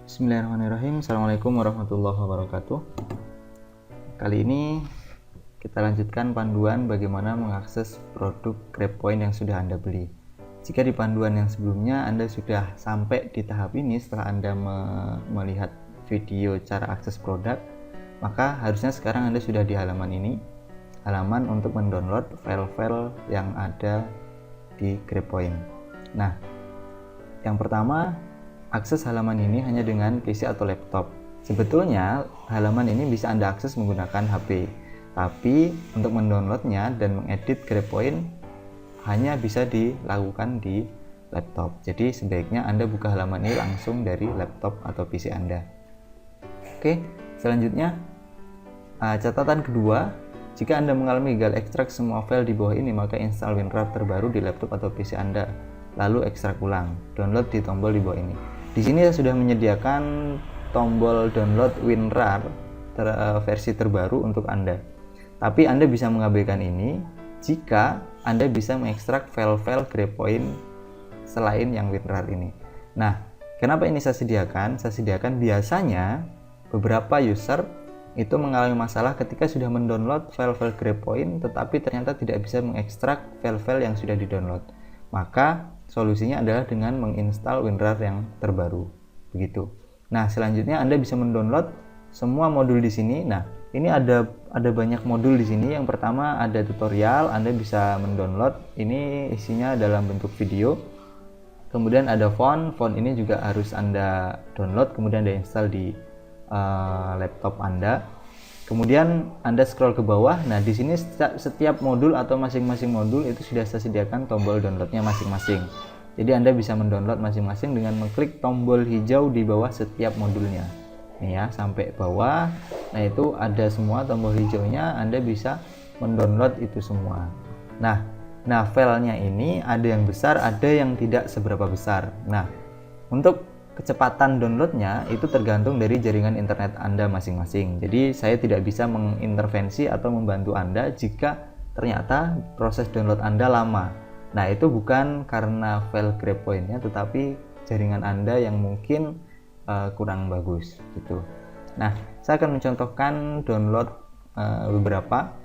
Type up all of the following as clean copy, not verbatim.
Bismillahirrahmanirrahim. Assalamualaikum warahmatullahi wabarakatuh. Kali ini kita lanjutkan panduan bagaimana mengakses produk GrabPoint yang sudah Anda beli. Jika di panduan yang sebelumnya Anda sudah sampai di tahap ini setelah Anda melihat video cara akses produk, maka harusnya sekarang Anda sudah di halaman ini, halaman untuk mendownload file-file yang ada di GrabPoint. Nah, yang pertama, akses halaman ini hanya dengan PC atau laptop. Sebetulnya halaman ini bisa Anda akses menggunakan HP, tapi untuk mendownloadnya dan mengedit GrabPoint hanya bisa dilakukan di laptop. Jadi sebaiknya Anda buka halaman ini langsung dari laptop atau PC Anda. Oke, selanjutnya catatan kedua, jika Anda mengalami gagal ekstrak semua file di bawah ini, maka install WinRAR terbaru di laptop atau PC Anda, lalu ekstrak ulang. Download di tombol di bawah ini. Di sini saya sudah menyediakan tombol download WinRAR versi terbaru untuk Anda. Tapi Anda bisa mengabaikan ini jika Anda bisa mengekstrak file-file GrabPoint selain yang WinRAR ini. Nah, kenapa ini saya sediakan? Saya sediakan biasanya beberapa user itu mengalami masalah ketika sudah mendownload file-file GrabPoint tetapi ternyata tidak bisa mengekstrak file-file yang sudah didownload. Maka solusinya adalah dengan menginstal WinRAR yang terbaru. Begitu. Nah, selanjutnya Anda bisa mendownload semua modul di sini. Nah, ini ada banyak modul di sini. Yang pertama ada tutorial, Anda bisa mendownload. Ini isinya dalam bentuk video. Kemudian ada font ini juga harus Anda download, kemudian Anda install di laptop Anda. Kemudian Anda scroll ke bawah. Nah, di sini setiap modul atau masing-masing modul itu sudah saya sediakan tombol downloadnya masing-masing. Jadi Anda bisa mendownload masing-masing dengan mengklik tombol hijau di bawah setiap modulnya. Nih ya, sampai bawah. Nah, itu ada semua tombol hijaunya, Anda bisa mendownload itu semua. Nah, filenya ini ada yang besar, ada yang tidak seberapa besar. Nah, untuk kecepatan downloadnya itu tergantung dari jaringan internet Anda masing-masing. Jadi saya tidak bisa mengintervensi atau membantu Anda jika ternyata proses download Anda lama. Nah, itu bukan karena file GrabPoint-nya, tetapi jaringan Anda yang mungkin kurang bagus gitu. Nah, saya akan mencontohkan download beberapa.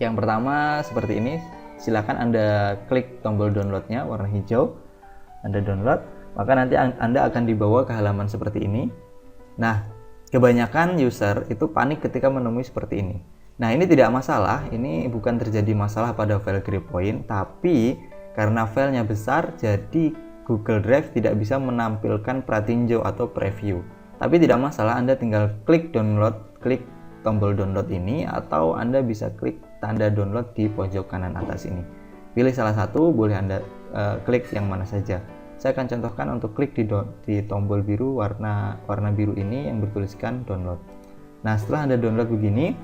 Yang pertama seperti ini. Silakan Anda klik tombol downloadnya warna hijau, Anda download. Maka nanti Anda akan dibawa ke halaman seperti ini. Nah, kebanyakan user itu panik ketika menemui seperti ini. Nah, ini tidak masalah, ini bukan terjadi masalah pada file GrabPoint, tapi karena filenya besar, jadi Google Drive tidak bisa menampilkan pratinjau atau preview. Tapi tidak masalah, Anda tinggal klik download, klik tombol download ini, atau Anda bisa klik tanda download di pojok kanan atas ini. Pilih salah satu, boleh Anda klik yang mana saja. Saya akan contohkan untuk klik di tombol biru warna biru ini yang bertuliskan download. Nah, setelah Anda download begini,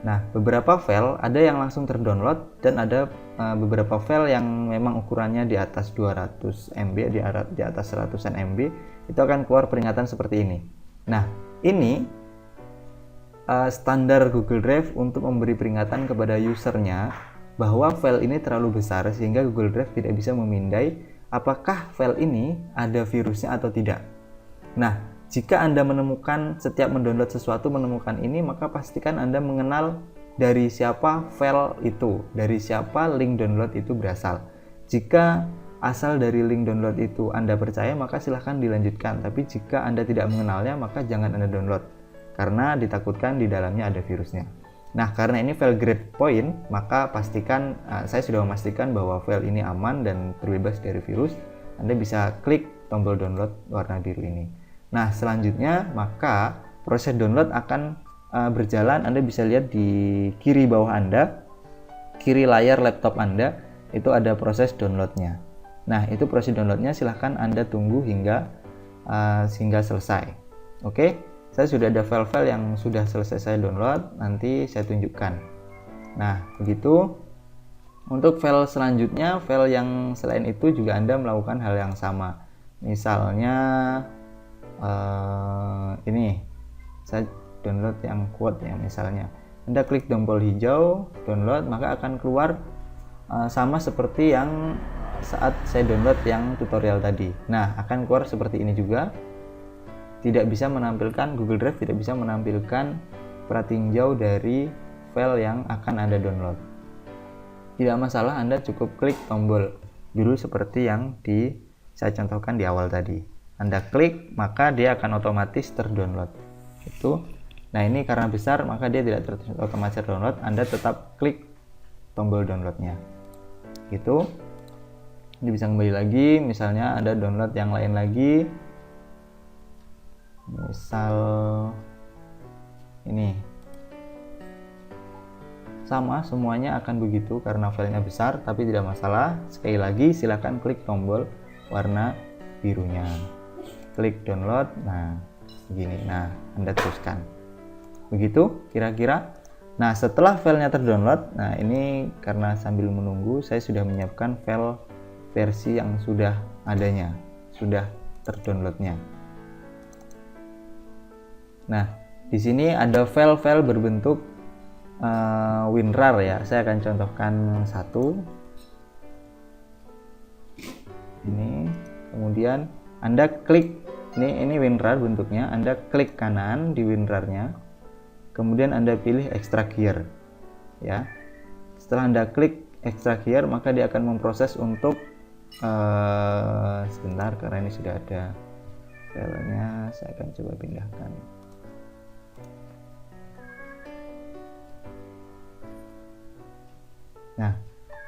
nah beberapa file ada yang langsung terdownload dan ada beberapa file yang memang ukurannya di atas 200 MB, di atas 100-an MB, itu akan keluar peringatan seperti ini. Nah, ini standar Google Drive untuk memberi peringatan kepada usernya bahwa file ini terlalu besar sehingga Google Drive tidak bisa memindai apakah file ini ada virusnya atau tidak. Nah, jika Anda menemukan setiap mendownload sesuatu menemukan ini, maka pastikan Anda mengenal dari siapa file itu, dari siapa link download itu berasal. Jika asal dari link download itu Anda percaya, maka silahkan dilanjutkan. Tapi jika Anda tidak mengenalnya, maka jangan Anda download, karena ditakutkan di dalamnya ada virusnya. Nah, karena ini file GrabPoint, maka pastikan, saya sudah memastikan bahwa file ini aman dan terbebas dari virus. Anda bisa klik tombol download warna biru ini. Nah, selanjutnya maka proses download akan berjalan. Anda bisa lihat di kiri bawah Anda, kiri layar laptop Anda, itu ada proses downloadnya. Nah, itu proses downloadnya silahkan Anda tunggu hingga selesai. Oke? Saya sudah ada file-file yang sudah selesai saya download, nanti saya tunjukkan. Nah, begitu. Untuk file selanjutnya, file yang selain itu juga Anda melakukan hal yang sama. Misalnya ini, saya download yang quote ya misalnya. Anda klik tombol hijau, download, maka akan keluar sama seperti yang saat saya download yang tutorial tadi. Nah, akan keluar seperti ini juga. tidak bisa menampilkan, Google Drive tidak bisa menampilkan pratinjau dari file yang akan Anda download. Tidak masalah, Anda cukup klik tombol biru seperti yang saya contohkan di awal tadi. Anda klik, maka dia akan otomatis terdownload. Itu. Nah, ini karena besar, maka dia tidak otomatis terdownload. Anda tetap klik tombol downloadnya. Gitu. Ini bisa kembali lagi, misalnya Anda download yang lain lagi. Misal ini. Sama, semuanya akan begitu karena filenya besar, tapi tidak masalah. Sekali lagi, silakan klik tombol warna birunya. Klik download, nah begini. Nah, Anda teruskan. Begitu kira-kira. Nah, setelah filenya terdownload, nah ini karena sambil menunggu, saya sudah menyiapkan file versi yang sudah adanya, sudah terdownloadnya. Nah, di sini ada file-file berbentuk WinRAR ya. Saya akan contohkan satu. Ini, kemudian Anda klik, ini WinRAR bentuknya. Anda klik kanan di WinRAR-nya, kemudian Anda pilih extract here, ya. Setelah Anda klik extract here, maka dia akan memproses untuk sebentar, karena ini sudah ada filenya. Saya akan coba pindahkan. Nah,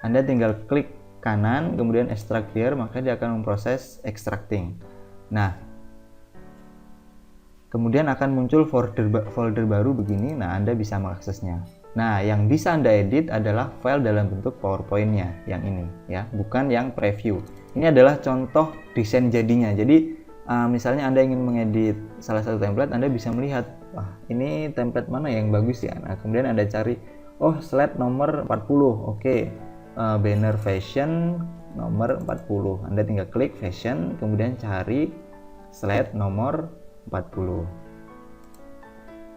Anda tinggal klik kanan, kemudian extract here, maka dia akan memproses extracting. Nah, kemudian akan muncul folder baru begini. Nah, Anda bisa mengaksesnya. Nah, yang bisa Anda edit adalah file dalam bentuk PowerPoint-nya, yang ini ya, bukan yang preview. Ini adalah contoh desain jadinya. Jadi, misalnya Anda ingin mengedit salah satu template, Anda bisa melihat, wah, ini template mana yang bagus ya. Nah, kemudian Anda cari, oh, slide nomor 40, oke. Banner fashion nomor 40. Anda tinggal klik fashion, kemudian cari slide nomor 40.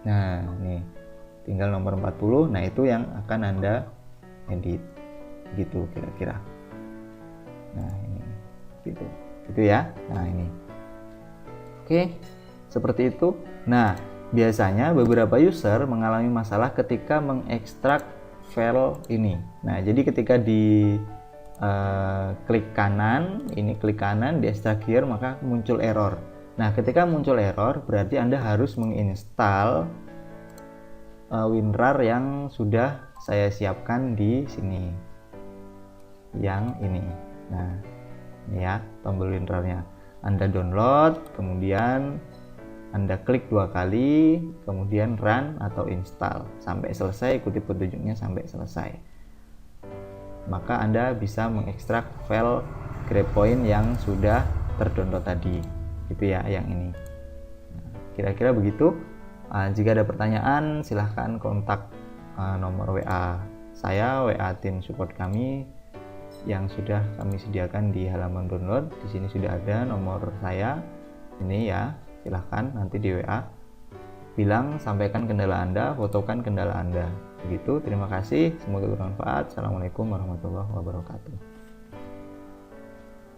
Nah, nih, tinggal nomor 40. Nah, itu yang akan Anda edit. Gitu kira-kira. Nah, ini. Gitu. Gitu ya. Nah, ini. Oke, seperti itu. Nah, biasanya beberapa user mengalami masalah ketika mengekstrak file ini. Nah, jadi ketika di klik kanan, ini klik kanan, di extract here, maka muncul error. Nah, ketika muncul error, berarti Anda harus menginstal WinRAR yang sudah saya siapkan di sini. Yang ini. Nah, ini ya, tombol WinRAR-nya. Anda download, kemudian Anda klik 2 kali, kemudian run atau install sampai selesai, ikuti petunjuknya sampai selesai. Maka Anda bisa mengekstrak file GrabPoint yang sudah terdownload tadi, gitu ya, yang ini. Nah, kira-kira begitu. Jika ada pertanyaan, silahkan kontak nomor WA saya, WA tim support kami yang sudah kami sediakan di halaman download. Di sini sudah ada nomor saya, ini ya. Silahkan nanti di WA bilang, sampaikan kendala Anda, fotokan kendala Anda. Begitu, terima kasih, semoga bermanfaat. Assalamualaikum warahmatullahi wabarakatuh.